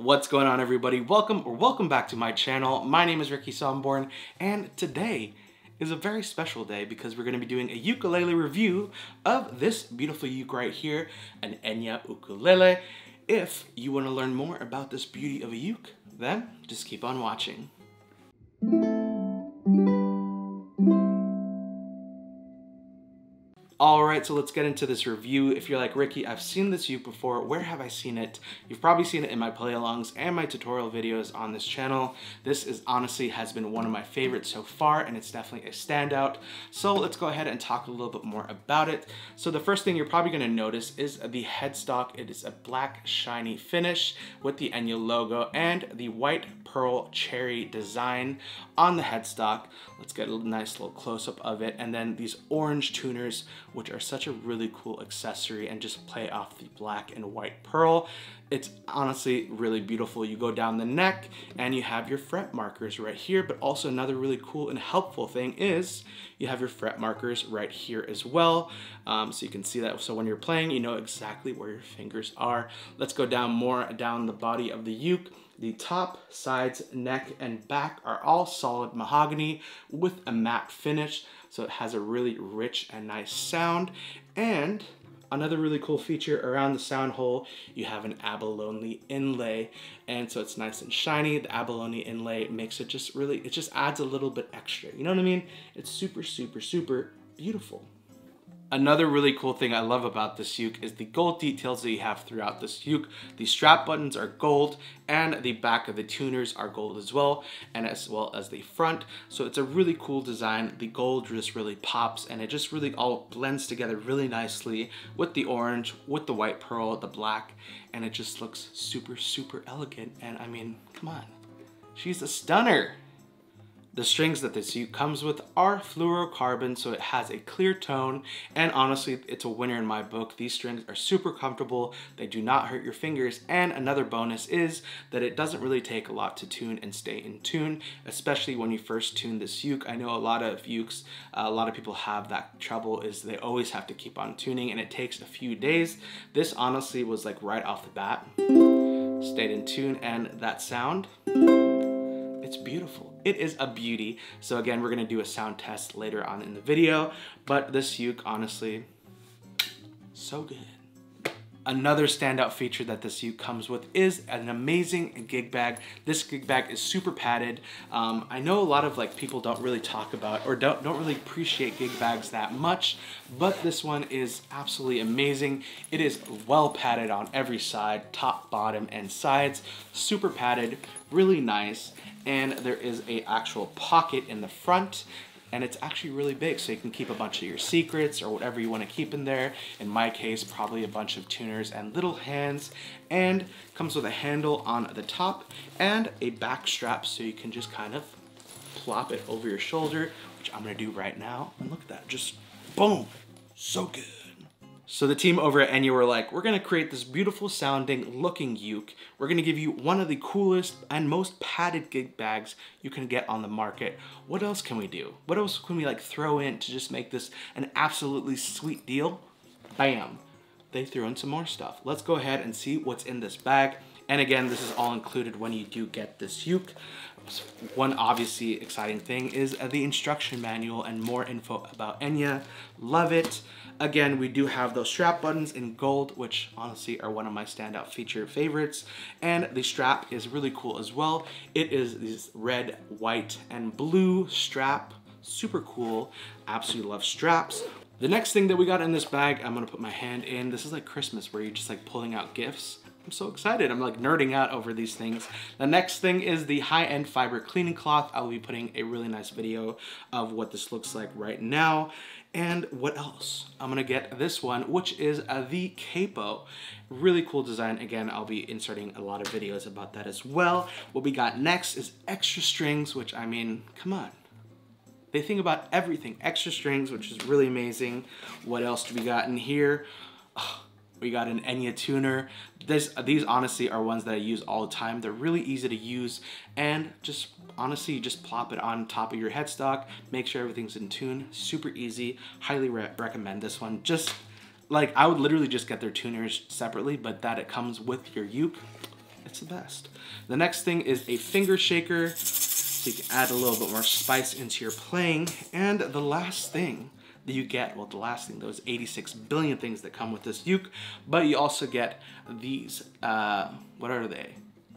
What's going on, everybody? Welcome back to my channel. My name is Ricky Somborn, and today is a very special day because we're going to be doing a ukulele review of this beautiful uke right here, an Enya ukulele. If you want to learn more about this beauty of a uke, then just keep on watching. Alright, so let's get into this review. If you're like, Ricky, I've seen this uke before, where have I seen it? You've probably seen it in my play-alongs and my tutorial videos on this channel. This is honestly has been one of my favorites so far, and it's definitely a standout. So let's go ahead and talk a little bit more about it. So the first thing you're probably going to notice is the headstock. It is a black shiny finish with the Enya logo and the white pearl cherry design on the headstock. Let's get a nice little close-up of it, and then these orange tuners, which are such a really cool accessory and just play off the black and white pearl. It's honestly really beautiful. You go down the neck and you have your fret markers right here, but also another really cool and helpful thing is you have your fret markers right here as well. So you can see that. So when you're playing, you know exactly where your fingers are. Let's go down more down the body of the uke. The top, sides, neck, and back are all solid mahogany with a matte finish. So it has a really rich and nice sound. And another really cool feature around the sound hole, you have an abalone inlay. And so it's nice and shiny. The abalone inlay makes it just really, it just adds a little bit extra. You know what I mean? It's super, super, super beautiful. Another really cool thing I love about this uke is the gold details that you have throughout this uke. The strap buttons are gold and the back of the tuners are gold as well as the front. So it's a really cool design. The gold just really pops and it just really all blends together really nicely with the orange, with the white pearl, the black, and it just looks super, super elegant. And I mean, come on, she's a stunner. The strings that this uke comes with are fluorocarbon, so it has a clear tone, and honestly, it's a winner in my book. These strings are super comfortable, they do not hurt your fingers, and another bonus is that it doesn't really take a lot to tune and stay in tune, especially when you first tune this uke. I know a lot of ukes, a lot of people have that trouble, is they always have to keep on tuning, and it takes a few days. This honestly was like right off the bat, stayed in tune, and that sound, it's beautiful. It is a beauty. So again, we're gonna do a sound test later on in the video, but this uke, honestly, so good. Another standout feature that this uke comes with is an amazing gig bag. This gig bag is super padded. I know a lot of people don't really talk about or don't really appreciate gig bags that much, but this one is absolutely amazing. It is well padded on every side, top, bottom, and sides. Super padded, really nice, and there is a actual pocket in the front. And it's actually really big, so you can keep a bunch of your secrets or whatever you want to keep in there. In my case, probably a bunch of tuners and little hands. And comes with a handle on the top and a back strap, so you can just kind of plop it over your shoulder, which I'm going to do right now. And look at that, just boom, so good. So the team over at Enya were like, we're gonna create this beautiful sounding looking uke. We're gonna give you one of the coolest and most padded gig bags you can get on the market. What else can we do? What else can we throw in to just make this an absolutely sweet deal? Bam, they threw in some more stuff. Let's go ahead and see what's in this bag. And again, this is all included when you do get this uke. One obviously exciting thing is the instruction manual and more info about Enya. Love it. Again, we do have those strap buttons in gold, which honestly are one of my standout feature favorites. And the strap is really cool as well. It is this red, white, and blue strap. Super cool. Absolutely love straps. The next thing that we got in this bag, I'm gonna put my hand in. This is like Christmas, where you're just pulling out gifts. I'm so excited. I'm nerding out over these things. The next thing is the high-end fiber cleaning cloth. I'll be putting a really nice video of what this looks like right now. And what else? I'm gonna get this one, which is the Capo. Really cool design. Again, I'll be inserting a lot of videos about that as well. What we got next is extra strings, which I mean, come on. They think about everything. Extra strings, which is really amazing. What else do we got in here? Oh, we got an Enya tuner. These honestly are ones that I use all the time. They're really easy to use, and just honestly, you just plop it on top of your headstock, make sure everything's in tune. Super easy. Highly recommend this one. Just I would literally just get their tuners separately, but that it comes with your uke, It's the best. The next thing is a finger shaker, so you can add a little bit more spice into your playing. And the last thing that you get, well, the last thing, those 86 billion things that come with this uke, but you also get these, what are they?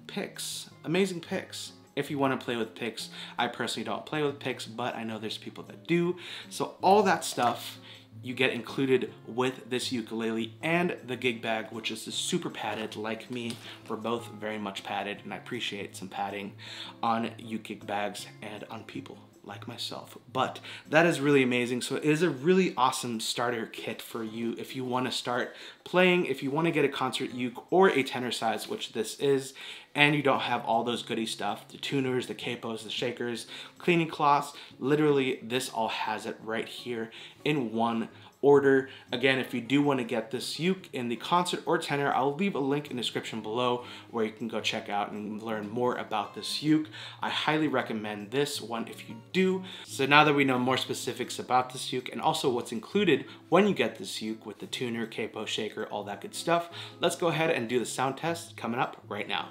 Picks, amazing picks. If you want to play with picks, I personally don't play with picks, but I know there's people that do. So all that stuff you get included with this ukulele and the gig bag, which is super padded. Like me, we're both very much padded, and I appreciate some padding on uke gig bags and on people like myself. But that is really amazing. So it is a really awesome starter kit for you if you want to start playing, if you want to get a concert uke or a tenor size, which this is, and you don't have all those goody stuff, the tuners, the capos, the shakers, cleaning cloths. Literally, this all has it right here in one order. Again, if you do want to get this uke in the concert or tenor, I'll leave a link in the description below where you can go check out and learn more about this uke. I highly recommend this one if you do. So now that we know more specifics about this uke and also what's included when you get this uke with the tuner, capo, shaker, all that good stuff, let's go ahead and do the sound test coming up right now.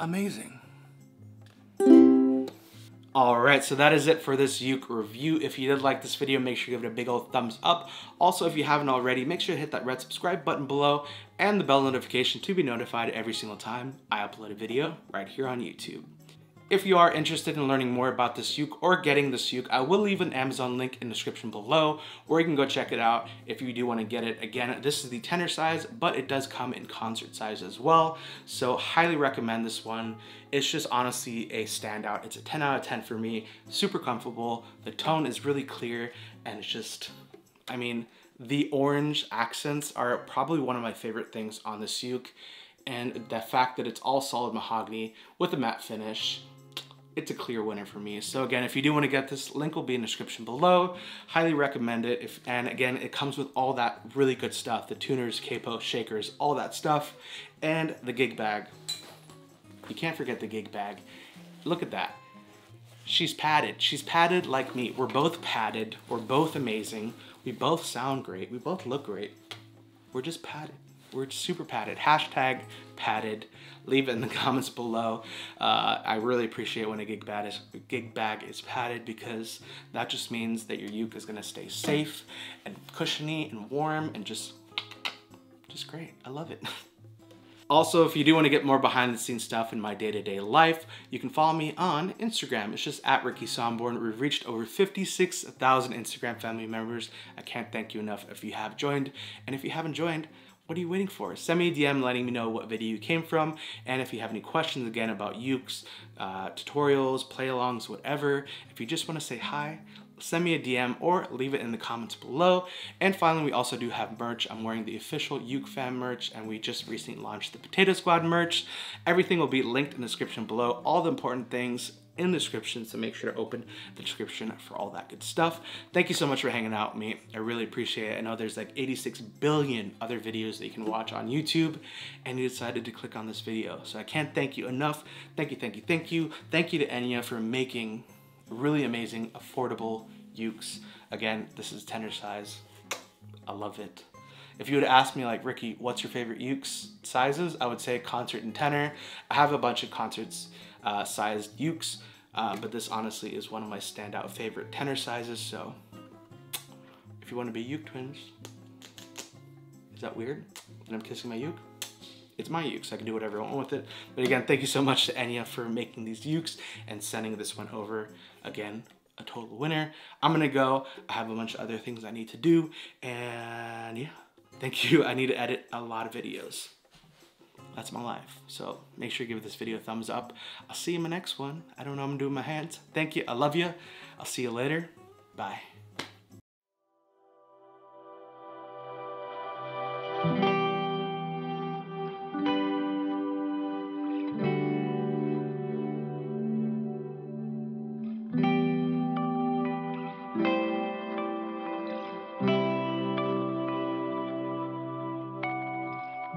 Amazing. Alright, so that is it for this uke review. If you did like this video, make sure you give it a big old thumbs up. Also, if you haven't already, make sure to hit that red subscribe button below and the bell notification to be notified every single time I upload a video right here on YouTube. If you are interested in learning more about this uke or getting this uke, I will leave an Amazon link in the description below where you can go check it out if you do want to get it. Again, this is the tenor size, but it does come in concert size as well. So highly recommend this one. It's just honestly a standout. It's a 10 out of 10 for me. Super comfortable. The tone is really clear, and it's just, I mean, the orange accents are probably one of my favorite things on this uke. And the fact that it's all solid mahogany with a matte finish, it's a clear winner for me. So again, if you do want to get this, link will be in the description below. Highly recommend it. And again, it comes with all that really good stuff, the tuners, capo, shakers, all that stuff, and the gig bag. You can't forget the gig bag. Look at that. She's padded. She's padded like me. We're both padded. We're both amazing. We both sound great. We both look great. We're just padded. We're super padded. Hashtag padded. Leave it in the comments below. I really appreciate when a gig bag is padded, because that just means that your uke is gonna stay safe and cushiony and warm and just great. I love it. Also, if you do want to get more behind the scenes stuff in my day-to-day life, you can follow me on Instagram. It's just at Ricky Sonborn. We've reached over 56,000 Instagram family members. I can't thank you enough if you have joined. And if you haven't joined, what are you waiting for? Send me a DM letting me know what video you came from. And if you have any questions again about ukes, tutorials, play-alongs, whatever, if you just want to say hi, send me a DM or leave it in the comments below. And finally, we also do have merch. I'm wearing the official Uke Fam merch, and we just recently launched the Potato Squad merch. Everything will be linked in the description below. All the important things in the description, so make sure to open the description for all that good stuff. Thank you so much for hanging out with me. I really appreciate it. I know there's like 86 billion other videos that you can watch on YouTube, and you decided to click on this video. So I can't thank you enough. Thank you, thank you, thank you. Thank you to Enya for making really amazing, affordable ukes. Again, this is tenor size. I love it. If you would ask me like, Ricky, what's your favorite ukes sizes? I would say concert and tenor. I have a bunch of concerts sized ukes, but this honestly is one of my standout favorite tenor sizes. So if you want to be uke twins, is that weird that I'm kissing my uke? it's my uke, so I can do whatever I want with it. But again, thank you so much to Enya for making these ukes and sending this one over. Again, a total winner. I'm gonna go. I have a bunch of other things I need to do, and yeah, thank you. I need to edit a lot of videos. That's my life. So make sure you give this video a thumbs up. I'll see you in my next one. I don't know what I'm doing with my hands. Thank you. I love you. I'll see you later. Bye.